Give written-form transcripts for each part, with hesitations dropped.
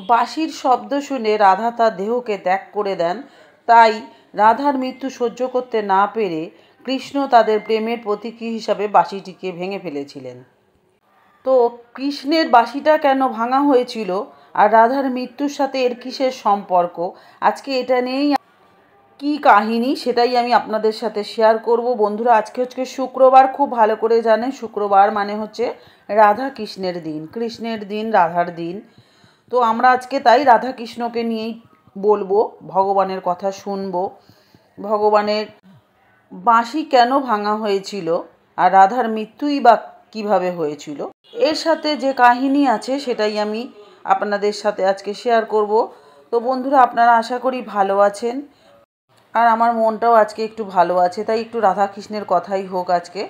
বাঁশির শব্দ শুনে রাধা তার দেহকে ত্যাগ করে দেন। তাই রাধার মৃত্যু সহ্য করতে না পেরে কৃষ্ণ তাদের প্রেমের প্রতীকী হিসাবে বাঁশিটিকে ভেঙে ফেলেছিলেন। তো কৃষ্ণের বাঁশিটা কেন ভাঙা হয়েছিল আর রাধার মৃত্যুর সাথে এর কিসের সম্পর্ক, আজকে এটা নিয়েই কি কাহিনী সেটাই আমি আপনাদের সাথে শেয়ার করব। বন্ধুরা, আজকে হচ্ছে শুক্রবার, খুব ভালো করে জানেন শুক্রবার মানে হচ্ছে রাধা কৃষ্ণের দিন, কৃষ্ণের দিন, রাধার দিন। তো আমরা আজকে তাই রাধা কৃষ্ণকে নিয়েই বলবো, ভগবানের কথা শুনবো, ভগবানের বাঁশি কেন ভাঙা হয়েছিল আর রাধার মৃত্যুই বা কীভাবে হয়েছিল, এর সাথে যে কাহিনী আছে সেটাই আমি আপনাদের সাথে আজকে শেয়ার করব। তো বন্ধুরা, আপনারা আশা করি ভালো আছেন আর আমার মনটাও আজকে একটু ভালো আছে, তাই একটু রাধা কৃষ্ণের কথাই হোক আজকে।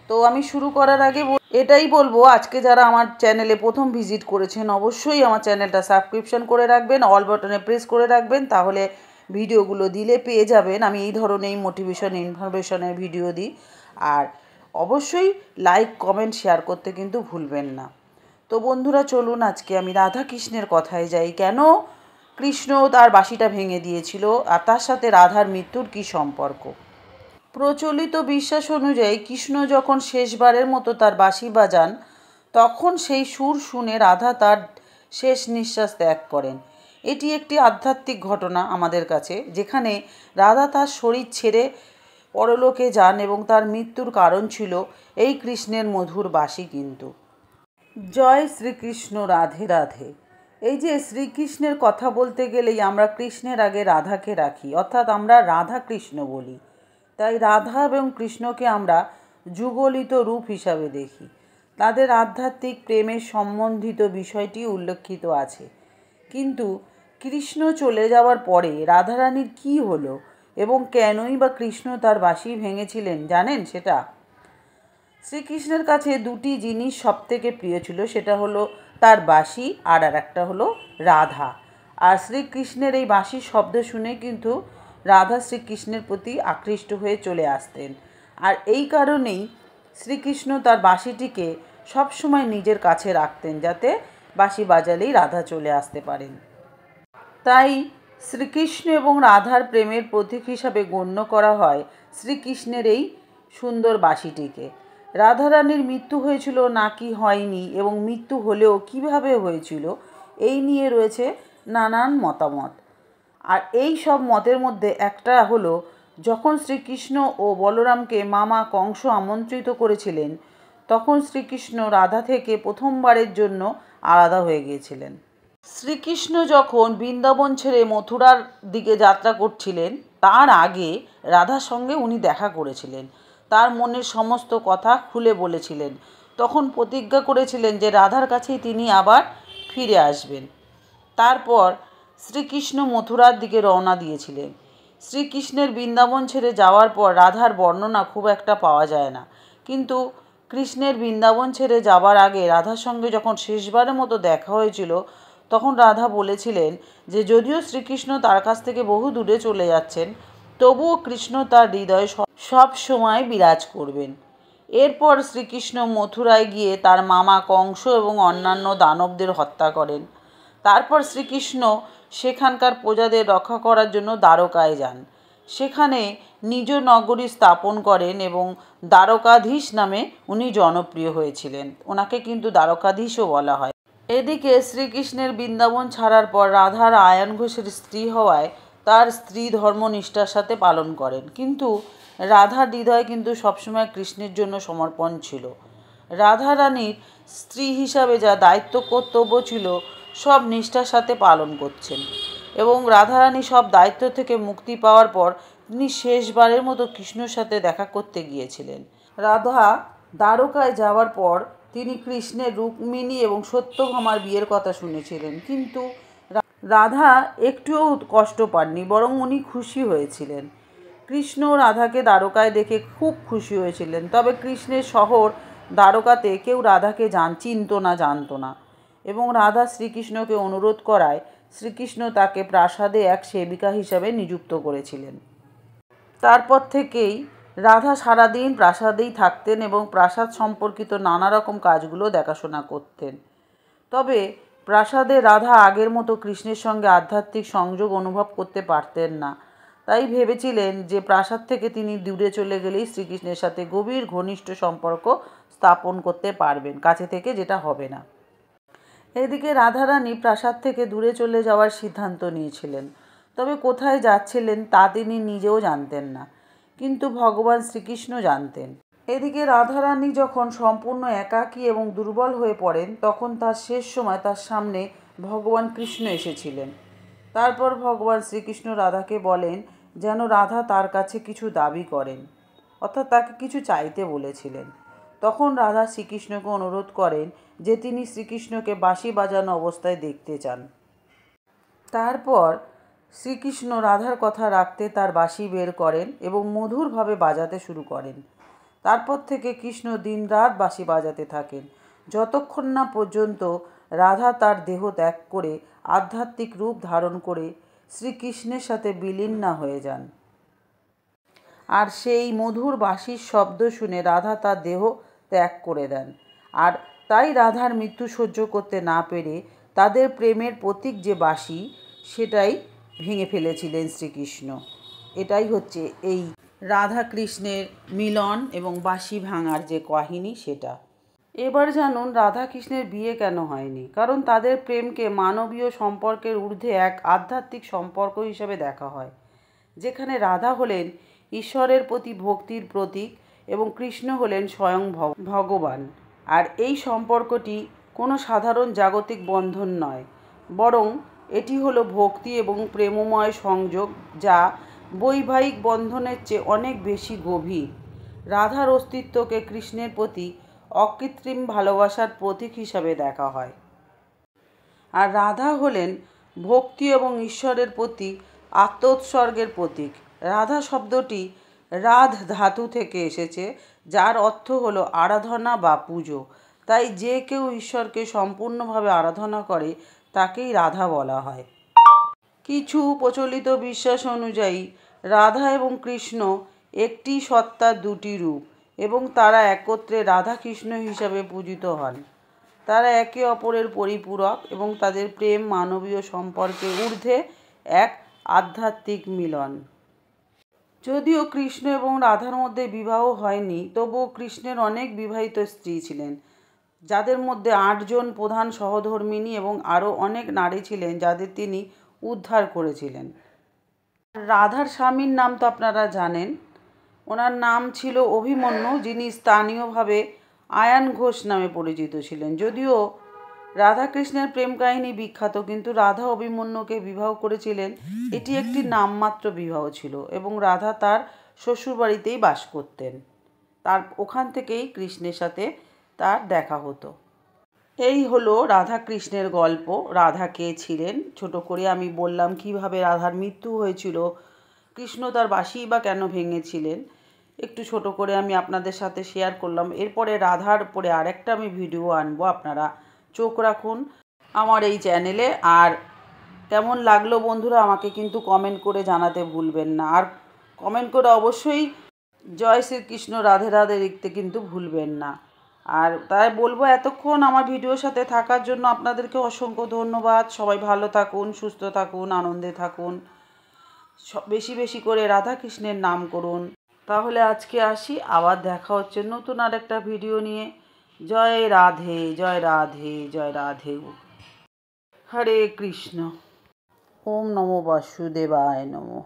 তো আমি শুরু করার আগে এটাই বলবো, আজকে যারা আমার চ্যানেলে প্রথম ভিজিট করেছেন অবশ্যই আমার চ্যানেলটা সাবস্ক্রিপশন করে রাখবেন, অল বাটনে প্রেস করে রাখবেন, তাহলে ভিডিওগুলো দিলে পেয়ে যাবেন। আমি এই ধরনের মোটিভেশন ইনফরমেশনের ভিডিও দিই। আর অবশ্যই লাইক কমেন্ট শেয়ার করতে কিন্তু ভুলবেন না। তো বন্ধুরা, চলুন আজকে আমি রাধা কৃষ্ণের কথায় যাই। কেন কৃষ্ণ তার বাঁশিটা ভেঙে দিয়েছিল আর তার সাথে রাধার মৃত্যুর কী সম্পর্ক। প্রচলিত বিশ্বাস অনুযায়ী কৃষ্ণ যখন শেষবারের মতো তার বাঁশি বাজান, তখন সেই সুর শুনে রাধা তার শেষ নিঃশ্বাস ত্যাগ করেন। এটি একটি আধ্যাত্মিক ঘটনা আমাদের কাছে, যেখানে রাধা তার শরীর ছেড়ে পরলোকে যান এবং তার মৃত্যুর কারণ ছিল এই কৃষ্ণের মধুর বাঁশি। কিন্তু জয় শ্রীকৃষ্ণ, রাধে রাধে। এই যে শ্রীকৃষ্ণের কথা বলতে গেলেই আমরা কৃষ্ণের আগে রাধাকে রাখি, অর্থাৎ আমরা রাধা কৃষ্ণ বলি। তাই রাধা এবং কৃষ্ণকে আমরা যুগলিত রূপ হিসাবে দেখি। তাদের আধ্যাত্মিক প্রেমের সম্বন্ধিত বিষয়টি উল্লেখিত আছে। কিন্তু কৃষ্ণ চলে যাওয়ার পরে রাধারানীর কী হলো এবং কেনই বা কৃষ্ণ তার বাঁশি ভেঙেছিলেন জানেন সেটা? শ্রীকৃষ্ণের কাছে দুটি জিনিস সবথেকে প্রিয় ছিল, সেটা হলো তার বাঁশি আর একটা হলো রাধা। আর শ্রীকৃষ্ণের এই বাঁশির শব্দ শুনে কিন্তু রাধা শ্রীকৃষ্ণের প্রতি আকৃষ্ট হয়ে চলে আসতেন। আর এই কারণেই শ্রীকৃষ্ণ তার বাঁশিটিকে সবসময় নিজের কাছে রাখতেন, যাতে বাঁশি বাজালেই রাধা চলে আসতে পারেন। তাই শ্রীকৃষ্ণ এবং রাধার প্রেমের প্রতীক হিসাবে গণ্য করা হয় শ্রীকৃষ্ণের এই সুন্দর বাঁশিটিকে। রাধারানীর মৃত্যু হয়েছিল নাকি হয়নি এবং মৃত্যু হলেও কিভাবে হয়েছিল, এই নিয়ে রয়েছে নানান মতামত। আর এই সব মতের মধ্যে একটা হলো, যখন শ্রীকৃষ্ণ ও বলরামকে মামা কংস আমন্ত্রিত করেছিলেন, তখন শ্রীকৃষ্ণ রাধা থেকে প্রথমবারের জন্য আলাদা হয়ে গিয়েছিলেন। শ্রীকৃষ্ণ যখন বৃন্দাবন ছেড়ে মথুরার দিকে যাত্রা করছিলেন, তার আগে রাধার সঙ্গে উনি দেখা করেছিলেন, তার মনের সমস্ত কথা খুলে বলেছিলেন। তখন প্রতিজ্ঞা করেছিলেন যে রাধার কাছেই তিনি আবার ফিরে আসবেন। তারপর শ্রীকৃষ্ণ মথুরার দিকে রওনা দিয়েছিলেন। শ্রীকৃষ্ণের বৃন্দাবন ছেড়ে যাওয়ার পর রাধার বর্ণনা খুব একটা পাওয়া যায় না, কিন্তু কৃষ্ণের বৃন্দাবন ছেড়ে যাবার আগে রাধার সঙ্গে যখন শেষবারের মতো দেখা হয়েছিল, তখন রাধা বলেছিলেন যে যদিও শ্রীকৃষ্ণ তার কাছ থেকে বহু দূরে চলে যাচ্ছেন, তবুও কৃষ্ণ তার হৃদয়ে সব সময় বিরাজ করবেন। এরপর শ্রীকৃষ্ণ মথুরায় গিয়ে তার মামা কংস এবং অন্যান্য দানবদের হত্যা করেন। তারপর শ্রীকৃষ্ণ সেখানকার প্রজাদের রক্ষা করার জন্য দ্বারকায় যান। সেখানে নিজ নগরী স্থাপন করেন এবং দ্বারকাধীশ নামে উনি জনপ্রিয় হয়েছিলেন। ওনাকে কিন্তু দ্বারকাধীশও বলা হয়। এদিকে শ্রীকৃষ্ণের বৃন্দাবন ছাড়ার পর রাধার আয়ন ঘোষের স্ত্রী হওয়ায় তার স্ত্রী ধর্ম নিষ্ঠার সাথে পালন করেন, কিন্তু রাধার হৃদয় কিন্তু সবসময় কৃষ্ণের জন্য সমর্পণ ছিল। রাধা রানীর স্ত্রী হিসাবে যা দায়িত্ব কর্তব্য ছিল সব নিষ্ঠার সাথে পালন করছেন, এবং রাধারানী সব দায়িত্ব থেকে মুক্তি পাওয়ার পর তিনি শেষবারের মতো কৃষ্ণর সাথে দেখা করতে গিয়েছিলেন। রাধা দ্বারকায় যাওয়ার পর তিনি কৃষ্ণের রুক্মিণী এবং সত্যভামার বিয়ের কথা শুনেছিলেন, কিন্তু রাধা একটুও কষ্ট পাননি, বরং উনি খুশি হয়েছিলেন। কৃষ্ণ রাধাকে দ্বারকায় দেখে খুব খুশি হয়েছিলেন। তবে কৃষ্ণের শহর দ্বারকাতে কেউ রাধাকে চিনত না, জানত না, এবং রাধা শ্রীকৃষ্ণকে অনুরোধ করায় শ্রীকৃষ্ণ তাকে প্রাসাদে এক সেবিকা হিসাবে নিযুক্ত করেছিলেন। তারপর থেকেই রাধা সারাদিন প্রাসাদেই থাকতেন এবং প্রাসাদ সম্পর্কিত নানা রকম কাজগুলো দেখাশোনা করতেন। তবে প্রাসাদে রাধা আগের মতো কৃষ্ণের সঙ্গে আধ্যাত্মিক সংযোগ অনুভব করতে পারতেন না। তাই ভেবেছিলেন যে প্রাসাদ থেকে তিনি দূরে চলে গেলেই শ্রীকৃষ্ণের সাথে গভীর ঘনিষ্ঠ সম্পর্ক স্থাপন করতে পারবেন, কাছে থেকে যেটা হবে না। এদিকে রাধারানী প্রাসাদ থেকে দূরে চলে যাওয়ার সিদ্ধান্ত নিয়েছিলেন, তবে কোথায় যাচ্ছিলেন তা তিনি নিজেও জানতেন না, কিন্তু ভগবান শ্রীকৃষ্ণ জানতেন। এদিকে রাধারানী যখন সম্পূর্ণ একাকী এবং দুর্বল হয়ে পড়েন, তখন তার শেষ সময় তার সামনে ভগবান কৃষ্ণ এসেছিলেন। তারপর ভগবান শ্রীকৃষ্ণ রাধাকে বলেন যেন রাধা তার কাছে কিছু দাবি করেন, অর্থাৎ তাকে কিছু চাইতে বলেছিলেন। তখন রাধা শ্রীকৃষ্ণকে অনুরোধ করেন যে তিনি শ্রীকৃষ্ণকে বাঁশি বাজানো অবস্থায় দেখতে চান। তারপর শ্রীকৃষ্ণ রাধার কথা রাখতে তার বাঁশি বের করেন এবং মধুরভাবে বাজাতে শুরু করেন। তারপর থেকে কৃষ্ণ দিনরাত বাঁশি বাজাতে থাকেন, যতক্ষণ না পর্যন্ত রাধা তার দেহ ত্যাগ করে আধ্যাত্মিক রূপ ধারণ করে শ্রীকৃষ্ণের সাথে বিলীন না হয়ে যান। আর সেই মধুর বাঁশির শব্দ শুনে রাধা তার দেহ ত্যাগ করে দেন। আর তাই রাধার মৃত্যু সহ্য করতে না পেরে তাদের প্রেমের প্রতীক যে বাঁশি, সেটাই ভেঙে ফেলেছিলেন শ্রীকৃষ্ণ। এটাই হচ্ছে এই রাধা কৃষ্ণের মিলন এবং বাঁশি ভাঙার যে কাহিনী, সেটা। এবার জানুন রাধা কৃষ্ণের বিয়ে কেন হয়নি। কারণ তাদের প্রেমকে মানবীয় সম্পর্কের ঊর্ধ্বে এক আধ্যাত্মিক সম্পর্ক হিসেবে দেখা হয়, যেখানে রাধা হলেন ঈশ্বরের প্রতি ভক্তির প্রতীক এবং কৃষ্ণ হলেন স্বয়ং ভগবান। আর এই সম্পর্কটি কোনো সাধারণ জাগতিক বন্ধন নয়, বরং এটি হলো ভক্তি এবং প্রেমময় সংযোগ, যা বৈবাহিক বন্ধনের চেয়ে অনেক বেশি গভীর। রাধার অস্তিত্বকে কৃষ্ণের প্রতি অকৃত্রিম ভালোবাসার প্রতীক হিসাবে দেখা হয়, আর রাধা হলেন ভক্তি এবং ঈশ্বরের প্রতি আত্মোৎসর্গের প্রতীক। রাধা শব্দটি রাধ ধাতু থেকে এসেছে, যার অর্থ হলো আরাধনা বা পুজো। তাই যে কেউ ঈশ্বরকে সম্পূর্ণভাবে আরাধনা করে তাকেই রাধা বলা হয়। কিছু প্রচলিত বিশ্বাস অনুযায়ী রাধা এবং কৃষ্ণ একটি সত্তার দুটি রূপ এবং তারা একত্রে রাধা কৃষ্ণ হিসাবে পূজিত হন। তারা একে অপরের পরিপূরক এবং তাদের প্রেম মানবীয় সম্পর্কের ঊর্ধ্বে এক আধ্যাত্মিক মিলন। যদিও কৃষ্ণ এবং রাধার মধ্যে বিবাহ হয়নি, তবুও কৃষ্ণের অনেক বিবাহিত স্ত্রী ছিলেন, যাদের মধ্যে 8 জন প্রধান সহধর্মিণী এবং আরও অনেক নারী ছিলেন যাদের তিনি উদ্ধার করেছিলেন। রাধার স্বামীর নাম তো আপনারা জানেন, ওনার নাম ছিল অভিমন্যু, যিনি স্থানীয়ভাবে আয়ান ঘোষ নামে পরিচিত ছিলেন। যদিও রাধাকৃষ্ণের প্রেম কাহিনী বিখ্যাত, কিন্তু রাধা অভিমন্যুকে বিবাহ করেছিলেন এটি একটি নামমাত্র বিবাহ ছিল এবং রাধা তার শ্বশুরবাড়িতেই বাস করতেন। তার ওখান থেকেই কৃষ্ণের সাথে তার দেখা হতো। এই হলো রাধা কৃষ্ণের গল্প। রাধা কে ছিলেন, ছোট করে আমি বললাম কিভাবে রাধার মৃত্যু হয়েছিল, কৃষ্ণ তার বাঁশি বা কেন ভেঙেছিলেন, একটু ছোট করে আমি আপনাদের সাথে শেয়ার করলাম। এরপরে রাধার উপরে আরেকটা আমি ভিডিও আনবো, আপনারা চোখ রাখুন আমার এই চ্যানেলে। আর কেমন লাগলো বন্ধুরা আমাকে কিন্তু কমেন্ট করে জানাতে ভুলবেন না, আর কমেন্ট করে অবশ্যই জয় শ্রীকৃষ্ণ রাধে রাধে লিখতে কিন্তু ভুলবেন না। আর তাই বলবো, এতক্ষণ আমার ভিডিওর সাথে থাকার জন্য আপনাদেরকে অসংখ্য ধন্যবাদ। সবাই ভালো থাকুন, সুস্থ থাকুন, আনন্দে থাকুন, বেশি বেশি করে রাধা কৃষ্ণের নাম করুন। তাহলে আজকে আসি, আবার দেখা হচ্ছে নতুন আরেকটা ভিডিও নিয়ে। জয় রাধে, জয় রাধে, জয় রাধে। হরে কৃষ্ণ। ওম নমো বাসুদেবায় নমঃ।